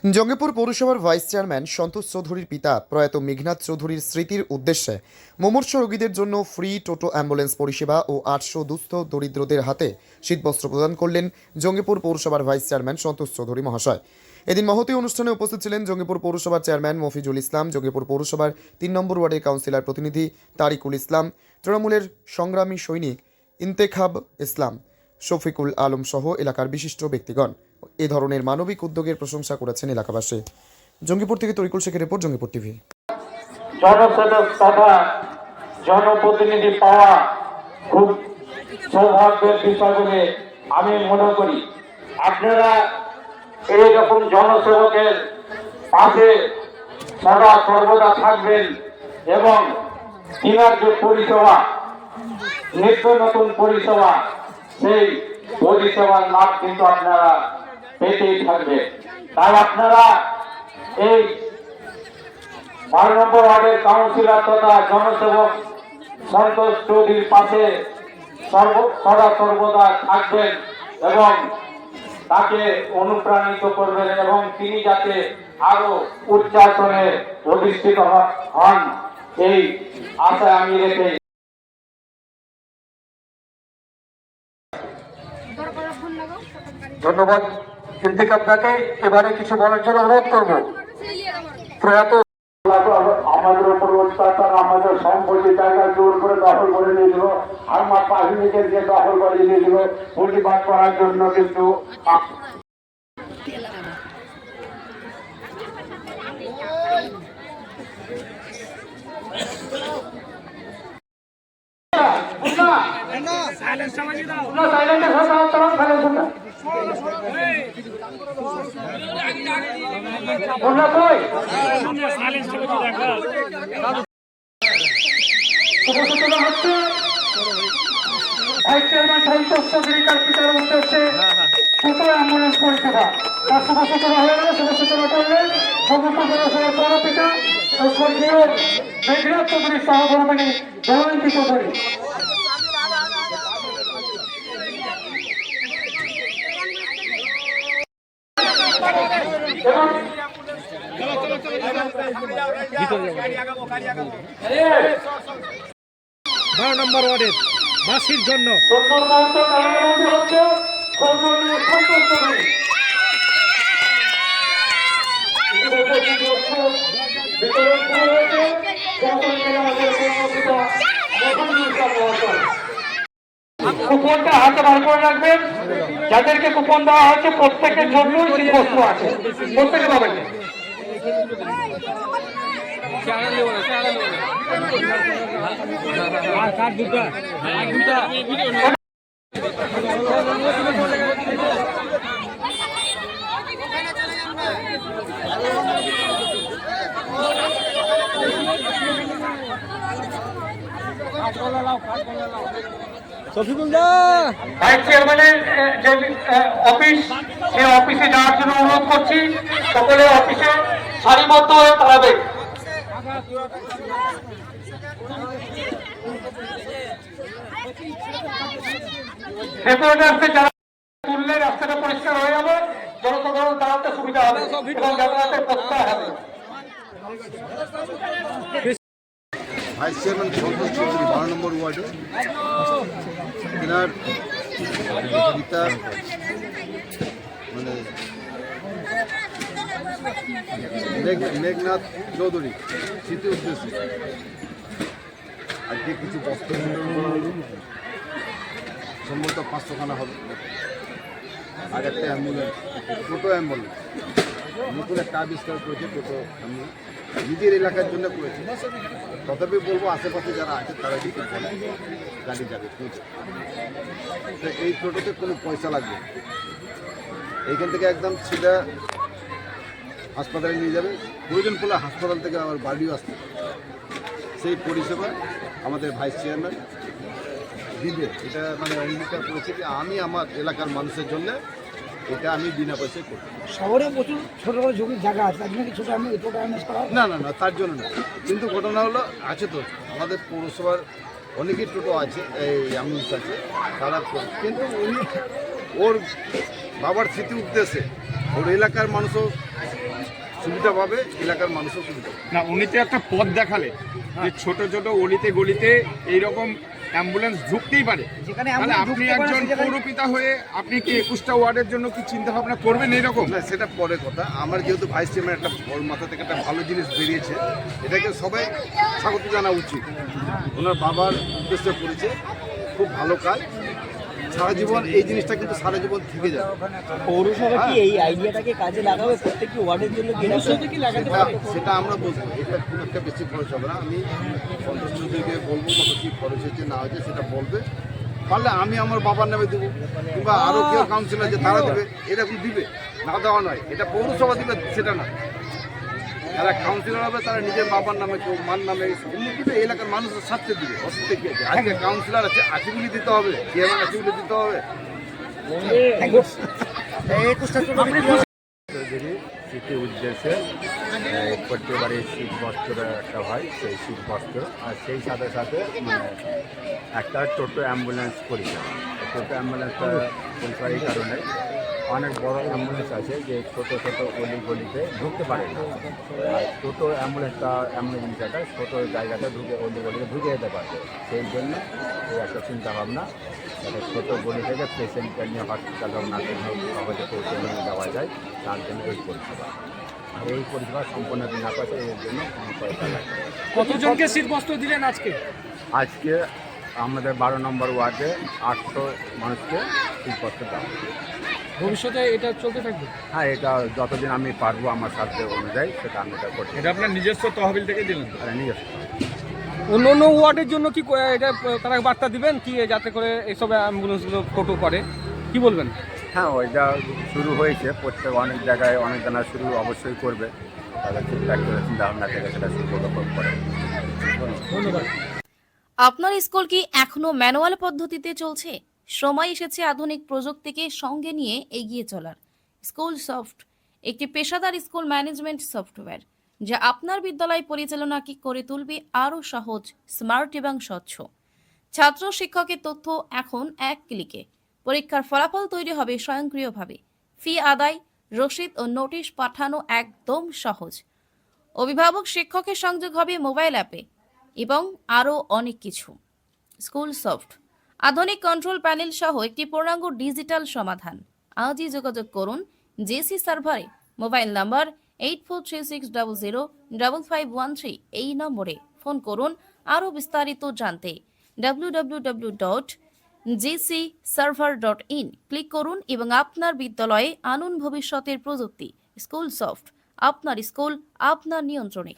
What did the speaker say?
জঙ্গিপুর পৌরসভার vice chairman সন্তোষ চৌধুরীর পিতা প্রয়াত মেঘনাথ চৌধুরীর স্মৃতির উদ্দেশ্যে মুমূর্ষু রোগীদের জন্য ফ্রি টোটো অ্যাম্বুলেন্স পরিষেবা ও 800 দুস্থ দরিদ্রদের হাতে শীতবস্ত্র প্রদান করলেন জঙ্গিপুর পৌরসভার ভাইস চেয়ারম্যান সন্তোষ চৌধুরী মহাশয়। এদিন মহতী অনুষ্ঠানে উপস্থিত ছিলেন জঙ্গিপুর পৌরসভার চেয়ারম্যান মফিজুল ইসলাম, জঙ্গিপুর পৌরসভার 3 নম্বর ওয়ার্ডের কাউন্সিলর প্রতিনিধি তারিকুল ইসলাম, তৃণমূলের সংগ্রামী সৈনিক ইন্তেখাব ইসলাম, শফিকুল আলম সহ এলাকার বিশিষ্ট ব্যক্তিগণ। এ ধরনের মানবিক উদ্যোগের প্রশংসা করেছেন এলাকাবাসী। জঙ্গিপুর থেকে তরিকুল শেখের রিপোর্ট, জঙ্গিপুর টিভি। জনসেবক তথা জনপ্রতিনিধি পাওয়া খুব সৌভাগ্যের বিষয় বলে আমি মনে করি। আপনারা এইরকম জনসেবকের পাশে সদা সর্বদা থাকবেন এবং তিনার যে পরিষেবা, নিত্য নতুন পরিষেবা, সেই পরিষেবার লাভ কিন্তু আপনারা পেতেই থাকবেন। তাই আপনারা এই 12 নম্বর ওয়ার্ডের কাউন্সিলর তথা জনসেবক সন্তোষ চৌধুরীর পাশে সদা সর্বদা থাকবেন এবং তাকে অনুপ্রাণিত করবেন এবং তিনি যাতে আরো উচ্চাসনে অধিষ্ঠিত হন, এই আশা আমি রেখে ধন্যবাদ। কিন্তু আপনাকে এবারে কিছু বলার জন্য অনুরোধ করবো। প্রয়াত আমাদের উপর অত্যাচার, আমাদের সম্পত্তি জায়গা জোর করে দখল করে নিয়েছিল, আমার বাহিনীদেরকে দখল করে নিয়েছিল প্রতিবাদ করার জন্য। কিন্তু অ্যাম্বুলেন্স পরিষেবা তার শুভ সূচনা হয়ে গেল। শুভ সূচনা করলেন বড় পিতা স্বর্গীয় মেঘনাথ চৌধুরী সহধর্মিনী জয়ন্তী চৌধুরী। বারো নম্বর ওয়ার্ডের বাসীর জন্য কুপনটা হাতে বার করে রাখবেন। যাদেরকে কুপন দেওয়া হয়েছে প্রত্যেকের জন্য শীতবস্ত্র আছে, প্রত্যেকে পাবেন। ভাইস চেয়ারম্যানের যে অফিস, সেই অফিসে যাওয়ার জন্য অনুরোধ করছি। সকলে অফিসে সারিবদ্ধ হয়ে দাঁড়াবে। ভেতরে আসতে যারা তুললে রাস্তাটা পরিষ্কার হয়ে যাবে, জনসাধারণ দাঁড়াতে সুবিধা হবে এবং যাতায়াতের প্রস্তাব হবে। ভাইস চেয়ারম্যান সন্তোষ চৌধুরী 12 নম্বর ওয়ার্ডে তেনার পিতা মানে মেঘনাথ চৌধুরী স্মৃতি উদ্দেশ্যে আজকে কিছু বস্ত্র বিতরণ করা হলো। সম্ভবত 500খানা হবে। আর একটা অ্যাম্বুলেন্স, টোটো অ্যাম্বুলেন্স, নতুন একটা আবিষ্কার করেছে টোটো অ্যাম্বুলেন্স, নিজের এলাকার জন্য করেছে। তথাপি বলবো আশেপাশে যারা আছে তারা কিন্তু গাড়ি যাবে পৌঁছে। তো এই টোটোতে কোনো পয়সা লাগবে, এইখান থেকে একদম সিধা হাসপাতালে নিয়ে যাবে। প্রয়োজন পড়লে হাসপাতাল থেকে আবার বাড়িও আসতে, সেই পরিষেবা আমাদের ভাইস চেয়ারম্যান দিবে। এটা মানে অঙ্গীকার করেছে যে আমি আমার এলাকার মানুষের জন্য এটা আমি বিনা পয়সায় করি। শহরে প্রচুর ছোট বড় জমির জায়গা আছে, তার জন্য কি ছোট অ্যাম্বুলেন্স করা না না না, তার জন্য না। কিন্তু ঘটনা হলো আছে তো আমাদের পৌরসভার অনেকই টোটো আছে, এই অ্যাম্বুলেন্স আছে, তারা কিন্তু উনি ওর বাবার স্মৃতি উদ্দেশ্যে ওর এলাকার মানুষও সুবিধা পাবে, এলাকার মানুষও সুবিধা পাবে। না, উনি তো একটা পথ দেখালে যে ছোট ছোট অলিতে গলিতে এইরকম অ্যাম্বুলেন্স ঢুকতেই পারে। যেখানে তাহলে ambulance আপনি ঢুকতে পারে একজন সেখানে- পৌরপিতা হয়ে আপনি কি 21টা ওয়ার্ডের জন্য কি চিন্তা ভাবনা করবেন এইরকম? না, সেটা পরে কথা। আমার যেহেতু ভাইস চেয়ারম্যান, একটা ওর মাথা থেকে একটা ভালো জিনিস বেরিয়েছে, এটাকে সবাই স্বাগত জানা উচিত। ওনার বাবার উদ্দেশ্যে করেছে, খুব ভালো কাজ। সারা জীবন এই জিনিসটা কিন্তু সারা জীবন থেকে যাবে। পৌরসভা কি এই আইডিয়াটাকে কাজে লাগাবে প্রত্যেকটি ওয়ার্ডের জন্য সেটা আমরা বলবো, এটা খুব একটা বেশি খরচ হবে না। আমি সন্তোষ চৌধুরীকে বলবো কত কী খরচ হচ্ছে না হচ্ছে সেটা বলবে, পারলে আমি আমার বাবার নামে দেবো, কিংবা আরও কেউ কাউন্সিলর যে তারা দেবে, এরকম দিবে, না দেওয়া নয়। এটা পৌরসভা দিবে সেটা না, যারা কাউন্সিলর হবে তারা নিজের বাবার নামে, কেউ মার নামে এমনি দিবে, এলাকার মানুষের স্বার্থে দিবে। অসুবিধা কি আছে? আজকে কাউন্সিলর আছে, আশিগুলি দিতে হবে, চেয়ারম্যান আশিগুলি দিতে হবে। চৌধুরী স্মৃতি উদ্দেশ্যে প্রত্যেকবারে শীত বস্ত্র একটা হয়, সেই শীত বস্ত্র, আর সেই সাথে সাথে একটা টোটো অ্যাম্বুলেন্স পরিষেবা। টোটো অ্যাম্বুলেন্সটা পরিষেবা এই কারণে অনেক বড় অ্যাম্বুলেন্স আছে যে ছোটো ছোটো অলি গলিতে ঢুকতে পারে না, আর টোটো অ্যাম্বুলেন্সটা এমন জিনিসটা ছোটো জায়গাতে ঢুকে অলি গলিতে ঢুকে যেতে পারবে। সেই জন্য এই একটা চিন্তাভাবনা, যাতে ছোটো গলি থেকে পেশেন্টকে নিয়ে হসপিটাল হোক, নার্সিং হোক সহজে পৌঁছে নিয়ে যাওয়া যায়, তার জন্য এই পরিষেবা। আর এই পরিষেবা সম্পূর্ণ বিনা পয়সা, এর জন্য কোনো পয়সা লাগে না। কতজনকে শীতবস্ত্র দিলেন আজকে? আজকে আমাদের 12 নম্বর ওয়ার্ডে 800 মানুষকে শীতবস্ত্র দেওয়া হবে। ভবিষ্যতে এটা চলতে থাকবে? হ্যাঁ, এটা যতদিন আমি পারবো আমার সাধ্য অনুযায়ী সেটা আমি এটা করছি। এটা আপনার নিজস্ব তহবিল থেকে দিলেন? আর নিজস্ব অন্য অন্য ওয়ার্ডের জন্য কি এটা তারা বার্তা দিবেন কি, যাতে করে এইসব অ্যাম্বুলেন্সগুলো টোটো করে, কি বলবেন? হ্যাঁ, ওইটা শুরু হয়েছে, প্রত্যেক অনেক জায়গায় অনেক জানা শুরু অবশ্যই করবে, তাদের ঠিকঠাক করে চিন্তা ভাবনা থেকে সেটা শুরু করে। ধন্যবাদ। আপনার স্কুল কি এখনো ম্যানুয়াল পদ্ধতিতে চলছে? সময় এসেছে আধুনিক প্রযুক্তিকে সঙ্গে নিয়ে এগিয়ে চলার। স্কুল সফট একটি পেশাদার স্কুল ম্যানেজমেন্ট সফটওয়্যার, যা আপনার বিদ্যালয় পরিচালনাকে করে তুলবে আরও সহজ, স্মার্ট এবং স্বচ্ছ। ছাত্র শিক্ষকের তথ্য এখন এক ক্লিকে। পরীক্ষার ফলাফল তৈরি হবে স্বয়ংক্রিয়ভাবে। ফি আদায়, রসিদ ও নোটিশ পাঠানো একদম সহজ। অভিভাবক শিক্ষকের সংযোগ হবে মোবাইল অ্যাপে এবং আরও অনেক কিছু। স্কুল সফট আধুনিক কন্ট্রোল প্যানেল সহ একটি পূর্ণাঙ্গ ডিজিটাল সমাধান। আজই যোগাযোগ করুন জেসি সার্ভারে। মোবাইল নাম্বার 8436005513 এই নম্বরে ফোন করুন আরও বিস্তারিত জানতে। www.jcserver.in ক্লিক করুন এবং আপনার বিদ্যালয়ে আনুন ভবিষ্যতের প্রযুক্তি। স্কুল সফট, আপনার স্কুল আপনার নিয়ন্ত্রণে।